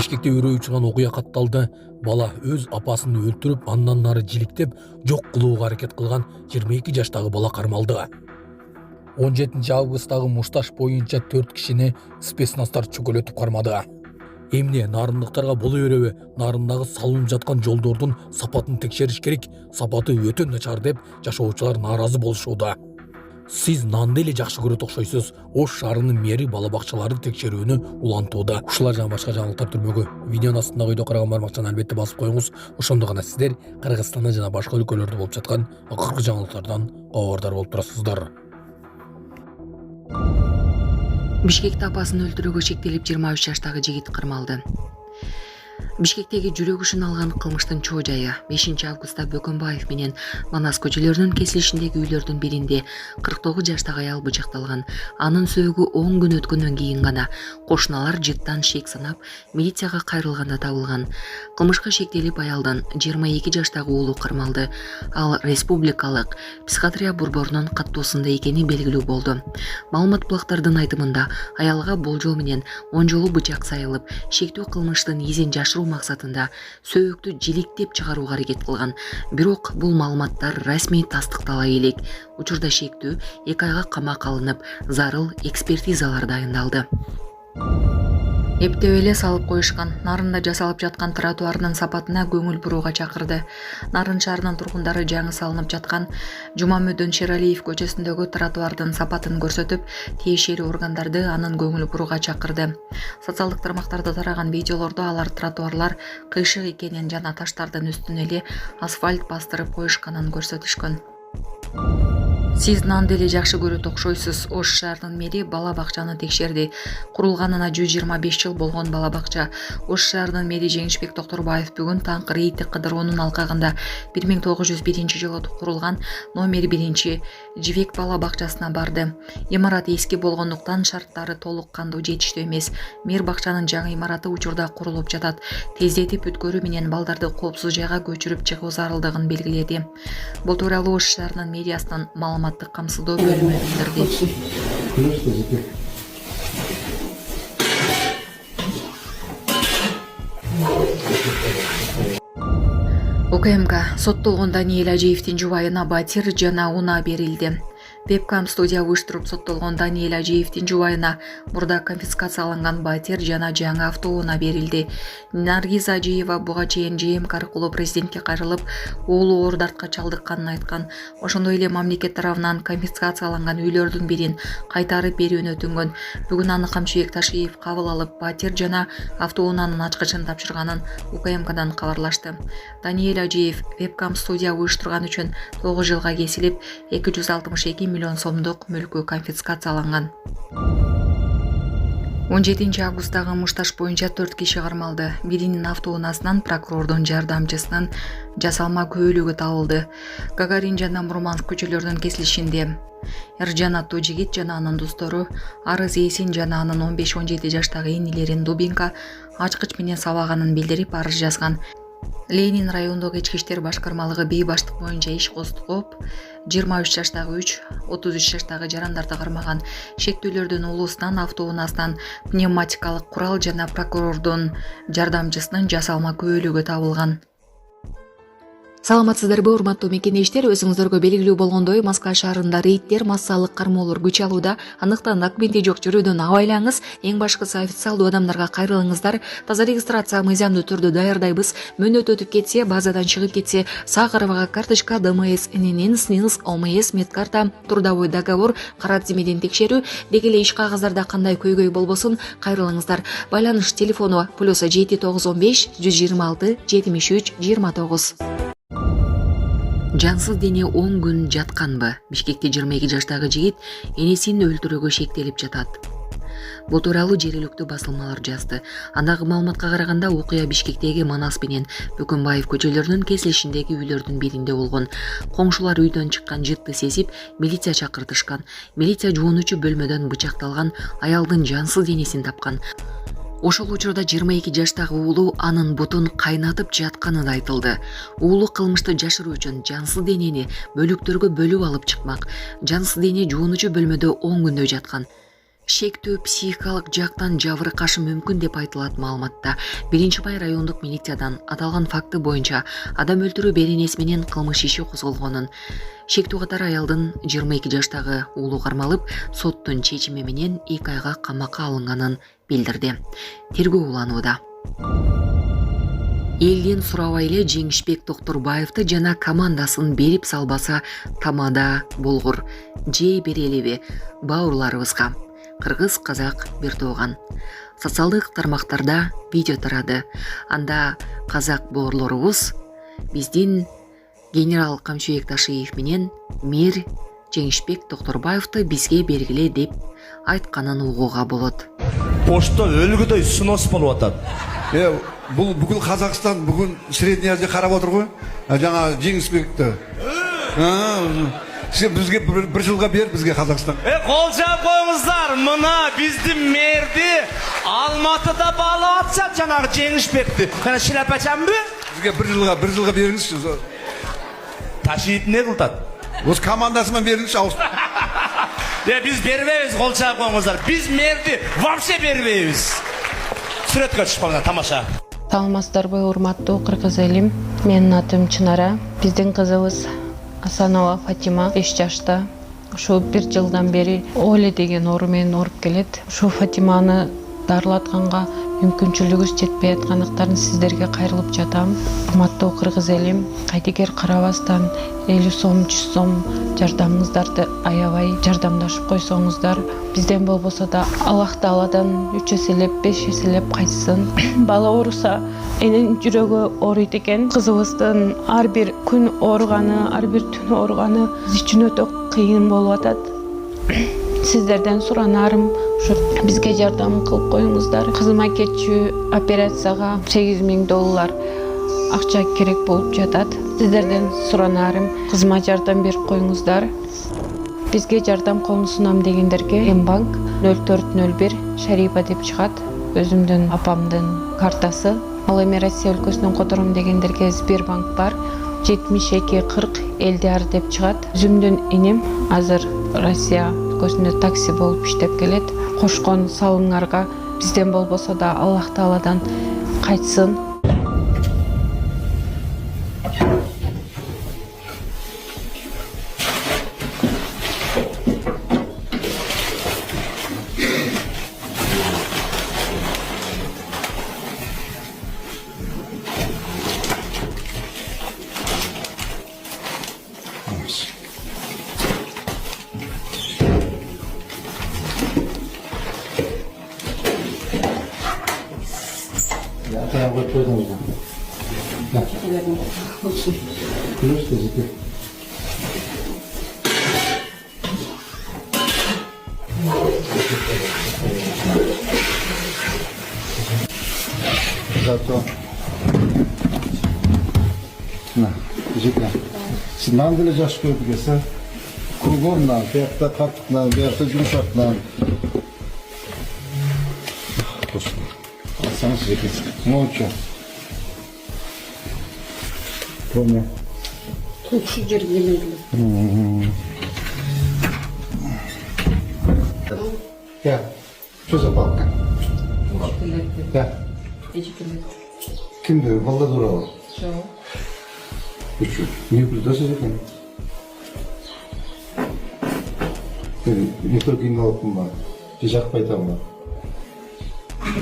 Бишкекте өрөө учурган окуя катталды. Бала өз апасын өлтүрүп, андан нары жиликтеп, жок кылууга аракет кылган 22 жаштагы бала кармалды. 17 августтагы Мушташ боюнча 4 кишини спецназдар чөкөлөтүп кармады. Эмне нарындыктарга боло береби, нарындагы салынып жаткан жолдордун сапатын текшериш керек, сапаты өтө начар деп жашоочулар нааразы болушууда. Сиз нанды эле жакшы көрөт окшойсуз. Ош шаарынын мэри бала бакчаларды текшерүүнү улантууда. Ушулар жана башка жаңылыктар түрмөгү видеонун астындагы үйдө караган бармакчаны албетте басып коюңуз. Ошондо гана сиздер Кыргызстанда жана башка өлкөлөрдө болуп жаткан акыркы жаңылыктардан кабардар болуп турасыздар. Бишкекте апасын өлтүрүүгө шектелип 23 жаштагы жигит кырмалды. Бишкектеги жүрөк ушун алган кылмыштын чоо жайы 5 августта Бөкөнбаев менен Манас көчөлөрүнүн кесилишиндеги үйлөрдүн биринде 49 жаштагы аял бычакталган. Анын сөөгү 10 күн өткөндөн кийин гана кошуналар жыттан шек санап милицияга кайрылганда табылган. Кылмышка шектелип аялдын 22 жаштагы уулу кырмалды. Ал республикалык психиатрия борборунун каттоосунда экени белгилүү болду. Маалымат булактардын айтымында аялга болжол менен 10 жолу бычак сайылып, шектүү кылмыштын изин жашыруу максатында сөөктү жиликтеп чыгарууга аракет кылган. Бирок бул маалыматтар расмий тастыктала элек. Учурда шектүү 2 айга камакка алынып, зарыл экспертизалар дайындалды. Эптеп эле салып коюшкан. Нарында жасалып жаткан тротуардын сапатына көңүл бурууга чакырды. Нарын шаарынын тургундары жаңы салынып жаткан Жумамөдөн Шералиев көчөсүндөгү тротуардын сапатын көрсөтүп, тиешелүү органдарды анын көңүл бурууга чакырды. Социалдык тармактарда тараган видеолордо алар тротуарлар кыйшык экенин жана таштардын үстүнө эле асфальт бастырып коюшканын көрсөтүшкөн. Сиз нанды эле жакшы көрөт окшойсуз. Ош шаарынын мэри бала бакчаны текшерди. Курулганына 125 жыл болгон бала бакча. Ош шаарынын мэри Жеңишбек Токторбаев бүгүн таңкы рейдтик кыдыруунун алкагында 1901-жылы курулган номер 1 Жибек бала бакчасына барды. Имарат эски болгондуктан шарттары толук кандуу жетиштүү эмес. Мэр бакчанын жаңы имараты учурда курулуп жатат. Тездетип өткөрүү менен балдарды коопсуз жайга көчүрүп чыгуу зарылдыгын белгиледи. Бул тууралуу Ош шаарынын мэриясынын маалыматтык камсыздоо бөлүмү билдирди. УКМК соттолгон Даниэль Ажиевдин жубайына батир жана унаа берилди. Вебкам студия уюштуруп соттолгон Даниэль Ажиевдин жубайына мурда конфискацияланган батир жана жаңы автоунаа берилди. Наргиз Ажиева буга чейин ЖМК аркылуу президентке кайрылып, уулу оор дартка чалдыкканын айткан. Ошондой эле мамлекет тарабынан конфискацияланган үйлөрдүн бирин кайтарып берүүнү өтүнгөн. Бүгүн аны Камчыбек Ташиев кабыл алып, батир жана автоунаанын ачкычын тапшырганын УКМКдан кабарлашты. Даниэль Ажиев вебкам студия уюштурган үчүн 9 жылга кесилип, 262 миллион сомдук мүлкү конфискацияланган. 17 августтагы Мушташ боюнча 4 киши кармалды. Биринин автоунаасынан прокурордун жардамчысынын жасалма көөлүгү табылды. Гагарин жана Мурманск көчөлөрүнүн кесилишинде Эржан аттуу жигит жана анын достору Арыз Эсин жана анын 15-17 жаштагы инилерин дубинка ачкыч менен сабаганын билдирип арыз жазган. Ленин райондогу ички иштер башкармалыгы бей баштык боюнча иш козгоп, 23 жаштагы 3, 33 жаштагы жарандарды кармаган. Шектүүлөрдүн улуусунан автоунаасынан пневматикалык курал жана прокурордун жардамчысынын жасалма көөлүгү табылган. Саламатсыздарбы, урматтуу мекенештер, өзүңүздөргө белгилүү болгондой, Москва шаарында рейдтер, массалык кармоолор күч алууда. Андыктан документи жок жүрүүдөн абайлаңыз. Эң башкысы официалдуу адамдарга кайрылыңыздар. Таза регистрация мыйзамдуу түрдө даярдайбыз. Мөөнөт өтүп кетсе, базадан чыгып кетсе, Сахарова карточка, ДМС, ННН, СНИЛС, ОМС, медкарта, трудовой договор, кара тизмеден текшерүү, деги эле иш кагаздарда кандай көйгөй болбосун кайрылыңыздар. Байланыш телефону +7 915 126 73 29. Жансыз дене 10 күн жатканбы? Бишкекте 22 жаштагы жигит энесин өлтүрүүгө шектелип жатат. Бул тууралуу жергиликтүү басылмалар жазды. Андагы маалыматка караганда, окуя Бишкектеги Манас менен Бөкөнбаев көчөлөрүнүн кесилишиндеги үйлөрдүн биринде болгон. Коңшулар үйдөн чыккан жытты сезип, милиция чакыртышкан. Милиция жуунуучу бөлмөдөн бычакталган аялдын жансыз денесин тапкан. Ошол учурда 22 жаштагы уулу анын бутун кайнатып жатканы да айтылды. Уулу кылмышты жашыруу үчүн жансыз денени бөлүктөргө бөлүп алып чыкмак. Жансыз дене жуунуучу бөлмөдө 10 күндөй жаткан. шектүү психикалык жактан жабыркашы мүмкүн деп айтылат маалыматта. 1-Бай райондук милициядан аталган факты боюнча адам өлтүрүү беренеси менен кылмыш иши козголгонун, шектүү катар аялдын 22 жаштагы уулу кармалып, соттун чечими менен 2 айга камакка алынганын билдирди. Тергөө уланууда. Элден сурабай эле Жеңишбек Токторбаевди жана командасын берип салбаса тамада болгур жей бере элеби бауырларыбызга. Кыргыз, казак бир тууган. Социалдык тармактарда видео тарады. Анда казак боорлорубуз биздин генерал Камчыбек Ташиев менен мэр Жеңишбек Токторбаевди бизге бергиле деп айтканын угууга болот. Пошта өлгөдөй снос болуп атат. Бұл бүкіл Қазақстан бүгін Средний Азия қарап отыр ғой. Жаңа Жеңісбекті. Бізге бір жылға бер, бізге Қазақстан. Қол жап қойыңыздар, мына біздің мерді Алматыда балап атса жаңағы Жеңішбекті. Қана шілапачам бі? Бізге бір жылға беріңіз. Ташиып не қылтады? Осы командасымен беріңіз ауыз. Біз бермейміз, қол жап қойыңыздар. Біз мерді вообще бермейміз. Сүретке түшіп тамаша. Саламатсыздарбы, урматтуу кыргыз элим. Менин атым Чынара. Биздин кызыбыз Асанова Фатима 5 жашта. Ушу 1 жылдан бери Оле деген оору менен ооруп келет. Ушу Фатиманы дарылатканга мүмкүнчүлүгүбүз жетпей аткандыктарын сиздерге кайрылып жатам. Урматтуу кыргыз элим, кайтекер карабастан 50 сом, 100 сом жардамыңыздарды аябай жардамдашып койсоңуздар, бизден болбосо да Аллах Тааладан 3 эселеп, 5 эселеп кайтсын. Бала ооруса энин жүрөгү ооруйт экен. Кызыбыздын ар бир күн ооруганы, ар бир түн ооруганы биз үчүн өтө кыйын болуп атат. Сиздерден суранарым ушу бизге жардам кылып коюңуздар. Кызыма кетчү операцияга $8,000 акча керек болуп жатат. Сиздерден суранарым кызыма жардам берип коюңуздар. Бизге жардам колун сунам дегендерге М-банк 0401 Шарипа деп чыгат. Өзүмдүн апамдын картасы. Ал эми Россия өлкөсүнөн котором дегендерге Сбербанк бар. 7240 Элдиар деп чыгат. Өзүмдүн иним азыр Россия өлкөсүндө такси болуп иштеп келет. Кошкон салымыңарга бизден болбосо да Аллах Тааладан кайтсын. Зато. Жека. Сіз нан деле жаш көрдүк эсе. Кругом нан, биякта каттык нан, биякта жумшак нан. Алсаңыз жеке. Молча. Помню. Şu жердемелі. Ya, şu zapalka. Ya. Kim diyor? Vallahi duralım. Şu. Niye burada söyleyeyim? Никто не знал, куда. Тяжак поэтому.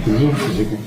Biliyor musun Zeki?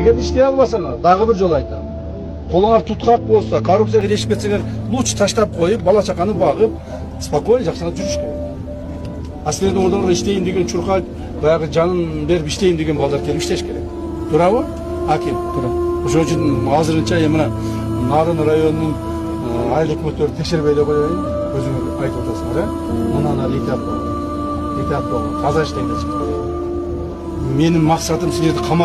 эгер иштей албасаңар дагы бир жолу айтам, колуңар туткак болсо, коррупцияга ишип кетсеңер, лучше таштап коюп, бала чаканы багып, спокойно жакшылап жүрүш керек. А силердин ордоңор иштейм деген чуркап, баягы жанын берип иштейм деген балдар келип иштеш керек. Туурабы? Аким. Туура. Ошон үчүн азырынча мына Нарын районунун айыл өкмөттөрү текшербей эле коеюн. Өзүңөр айтып атасыңар, мынаны ыйтап болгон. Таза иштеңдер. Менин максатым силерди